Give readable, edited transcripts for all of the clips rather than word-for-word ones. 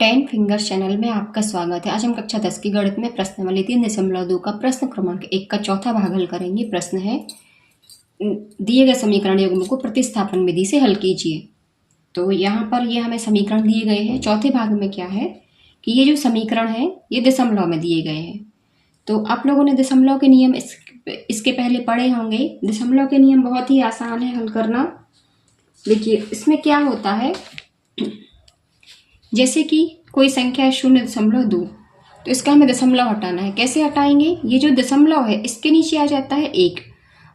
10 fingers channel में आपका स्वागत है। आज हम कक्षा 10 की गणित में प्रश्नावली 3.2 का प्रश्न क्रमांक 1 का चौथा भाग हल करेंगे। प्रश्न है, दिए गए समीकरण युग्म को प्रतिस्थापन विधि से हल कीजिए। तो यहाँ पर ये हमें समीकरण दिए गए हैं। चौथे भाग में क्या है कि ये जो समीकरण है ये दशमलव में दिए गए हैं। तो आप लोगों ने दशमलव के नियम इसके पहले पढ़े होंगे। दशमलव के नियम बहुत ही आसान है हल करना। देखिए इसमें क्या होता है, जैसे कि कोई संख्या है 0.2, तो इसका हमें दशमलव हटाना है। कैसे हटाएंगे? ये जो दशमलव है इसके नीचे आ जाता है 1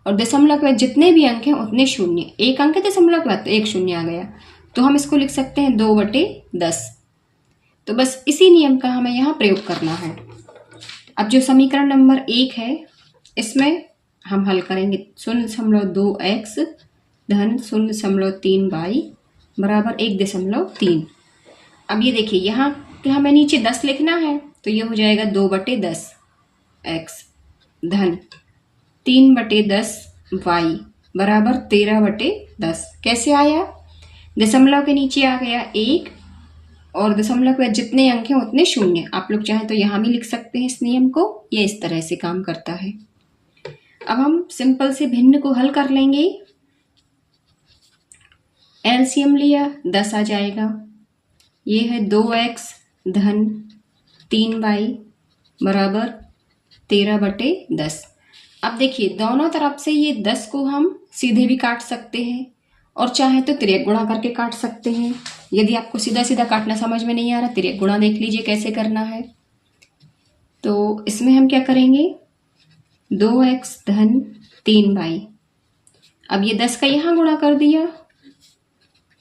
और दशमलव के बाद जितने भी अंक हैं उतने शून्य। एक अंक है दशमलव के बाद तो एक शून्य आ गया, तो हम इसको लिख सकते हैं 2/10। तो बस इसी नियम का हमें यहाँ प्रयोग करना है। अब जो समीकरण नंबर 1 है इसमें हम हल करेंगे 0.2x धन 0.3y बराबर 1.3। अब ये देखिए यहाँ हमें नीचे 10 लिखना है, तो ये हो जाएगा 2/10 x धन 3/10 y बराबर 13/10। कैसे आया? दशमलव के नीचे आ गया 1 और दशमलव के बाद जितने अंक हैं उतने शून्य। आप लोग चाहें तो यहाँ भी लिख सकते हैं इस नियम को। ये इस तरह से काम करता है। अब हम सिंपल से भिन्न को हल कर लेंगे। एलसीएम लिया 10 आ जाएगा। ये है 2x धन 3y बराबर 13/10। अब देखिए दोनों तरफ से ये 10 को हम सीधे भी काट सकते हैं और चाहे तो तिर्यक गुणा करके काट सकते हैं। यदि आपको सीधा सीधा काटना समझ में नहीं आ रहा, तिर्यक गुणा देख लीजिए कैसे करना है। तो इसमें हम क्या करेंगे, 2x धन 3y। अब ये 10 का यहाँ गुणा कर दिया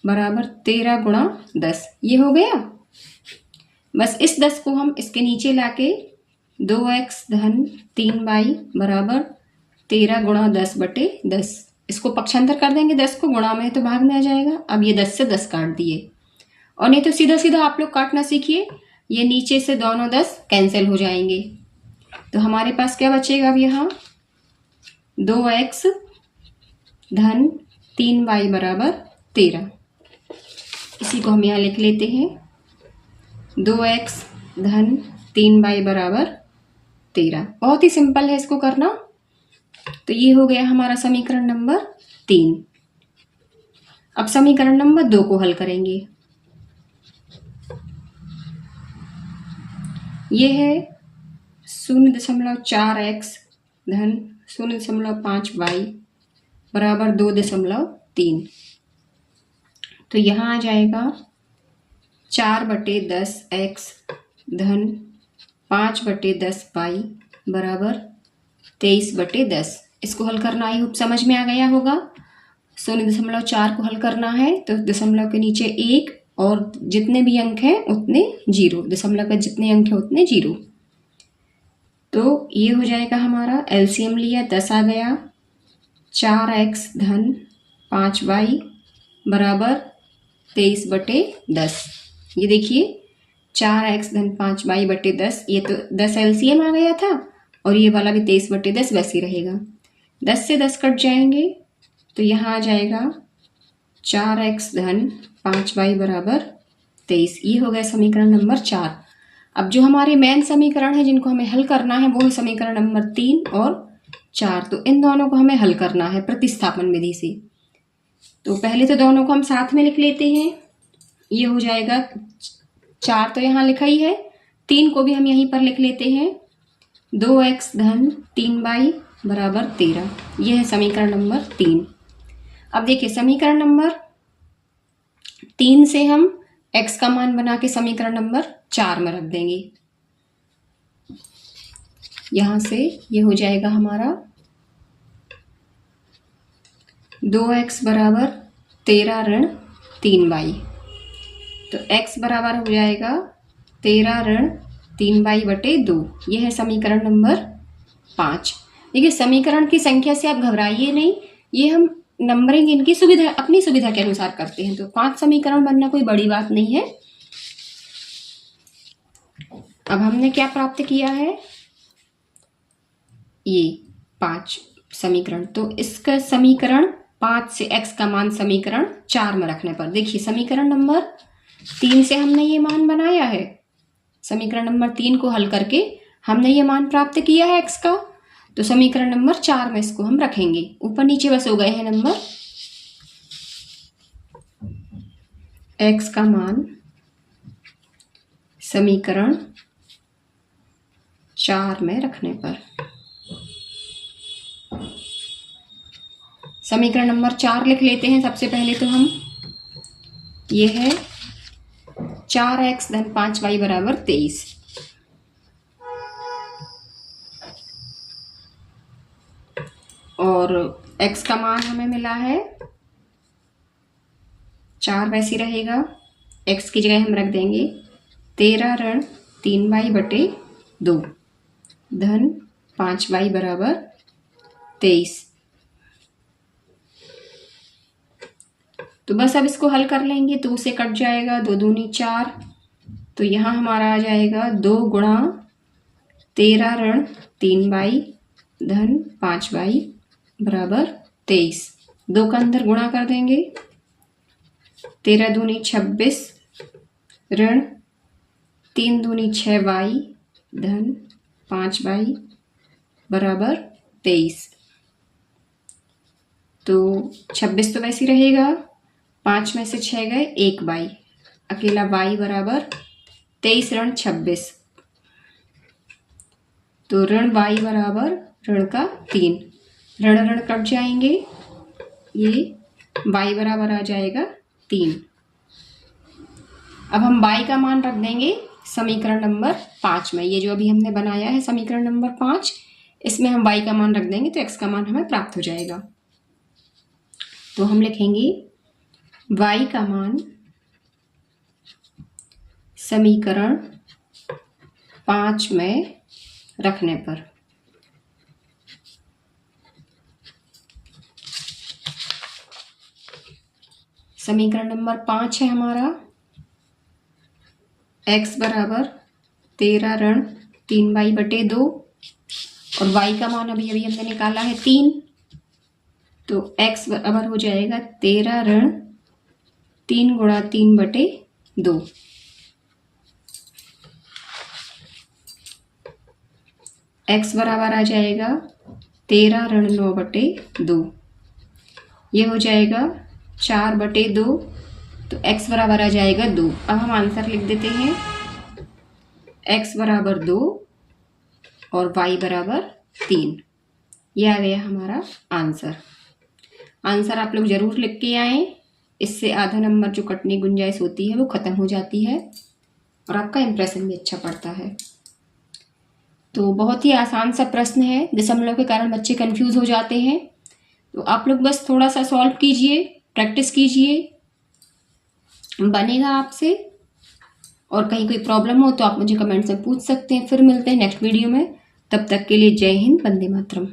बराबर 13 गुणा 10, ये हो गया। बस इस 10 को हम इसके नीचे लाके 2x धन 3y बराबर 13 गुणा 10/10, इसको पक्षांतर कर देंगे। 10 को गुणा में है तो भाग में आ जाएगा। अब ये 10 से 10 काट दिए, और नहीं तो सीधा सीधा आप लोग काटना सीखिए। ये नीचे से दोनों 10 कैंसिल हो जाएंगे, तो हमारे पास क्या बचेगा अब यहाँ 2x धन 3y बराबर 13। इसी को हम यहाँ लिख लेते हैं 2x धन 3y बराबर 13। बहुत ही सिंपल है इसको करना। तो ये हो गया हमारा समीकरण नंबर 3। अब समीकरण नंबर 2 को हल करेंगे। ये है 0.4x धन 0.5y बराबर 2.3। तो यहाँ आ जाएगा 4/10x धन 5/10y बराबर 23/10। इसको हल करना आई होप समझ में आ गया होगा। 0.4 को हल करना है तो दशमलव के नीचे 1 और जितने भी अंक हैं उतने 0, दशमलव के जितने अंक हैं उतने 0। तो ये हो जाएगा हमारा, एलसीएम लिया 10 आ गया, 4x धन 5y बराबर 23/10। ये देखिए 4x धन 5y/10, ये तो 10 एलसीएम आ गया था और ये वाला भी 23/10 वैसे ही रहेगा। 10 से 10 कट जाएंगे तो यहाँ आ जाएगा 4x धन 5y बराबर 23। ये हो गया समीकरण नंबर 4। अब जो हमारे मेन समीकरण है जिनको हमें हल करना है वो है समीकरण नंबर 3 और 4। तो इन दोनों को हमें हल करना है प्रतिस्थापन विधि से। तो पहले तो दोनों को हम साथ में लिख लेते हैं। ये हो जाएगा 4 तो यहाँ लिखा ही है, 3 को भी हम यहीं पर लिख लेते हैं। 2x धन 3y बराबर 13। यह है समीकरण नंबर 3। अब देखिए समीकरण नंबर 3 से हम x का मान बना के समीकरण नंबर 4 में रख देंगे। यहां से ये हो जाएगा हमारा 2x बराबर 13 ऋण 3y। तो x बराबर हो जाएगा 13 ऋण 3y/2। यह है समीकरण नंबर 5। देखिए समीकरण की संख्या से आप घबराइए नहीं, ये हम नंबरिंग इनकी सुविधा अपनी सुविधा के अनुसार करते हैं। तो 5 समीकरण बनना कोई बड़ी बात नहीं है। अब हमने क्या प्राप्त किया है, ये 5 समीकरण। तो इसका समीकरण 5 से x का मान समीकरण 4 में रखने पर देखिए समीकरण नंबर 3 से हमने ये मान बनाया है, समीकरण नंबर 3 को हल करके हमने ये मान प्राप्त किया है x का। तो समीकरण नंबर 4 में इसको हम रखेंगे, ऊपर नीचे बस हो गए हैं नंबर। x का मान समीकरण 4 में रखने पर समीकरण नंबर 4 लिख लेते हैं। सबसे पहले तो हम, ये है 4x धन 5y बराबर 23। और x का मान हमें मिला है 4, वैसे रहेगा। x की जगह हम रख देंगे 13 ऋण 3y बटे 2 धन 5y बराबर 23। तो बस अब इसको हल कर लेंगे, 2 से कट जाएगा, 2 दूनी 4। तो यहाँ हमारा आ जाएगा 2 गुणा 13 ऋण 3y धन 5y बराबर 23। 2 का अंदर गुणा कर देंगे, 13 दूनी 26 ऋण 3 दूनी 6y धन 5y बराबर 23। तो 26 तो वैसे ही रहेगा, 5 में से 6 गए, 1 y, अकेला y बराबर 23 ऋण 26। तो ऋण y बराबर ऋण का 3, ऋण ऋण कट जाएंगे, ये y बराबर आ जाएगा 3। अब हम y का मान रख देंगे समीकरण नंबर 5 में। ये जो अभी हमने बनाया है समीकरण नंबर 5, इसमें हम y का मान रख देंगे तो x का मान हमें प्राप्त हो जाएगा। तो हम लिखेंगे y का मान समीकरण 5 में रखने पर समीकरण नंबर 5 है हमारा, x बराबर 13 ऋण 3y बटे 2 और y का मान अभी अभी हमने निकाला है 3। तो x बराबर हो जाएगा 13 ऋण 3 गुणा 3 बटे 2। x बराबर आ जाएगा 13 ऋण 9 बटे 2। ये हो जाएगा 4 बटे 2, तो x बराबर आ जाएगा 2। अब हम आंसर लिख देते हैं, x बराबर 2 और y बराबर 3। यह आ गया हमारा आंसर। आंसर आप लोग जरूर लिख के आएँ, इससे आधा नंबर जो कटने की गुंजाइश होती है वो ख़त्म हो जाती है और आपका इम्प्रेशन भी अच्छा पड़ता है। तो बहुत ही आसान सा प्रश्न है, दशमलव के कारण बच्चे कंफ्यूज हो जाते हैं। तो आप लोग बस थोड़ा सा सॉल्व कीजिए, प्रैक्टिस कीजिए, बनेगा आपसे। और कहीं कोई प्रॉब्लम हो तो आप मुझे कमेंट्स में पूछ सकते हैं। फिर मिलते हैं नेक्स्ट वीडियो में, तब तक के लिए जय हिंद, वंदे मातरम।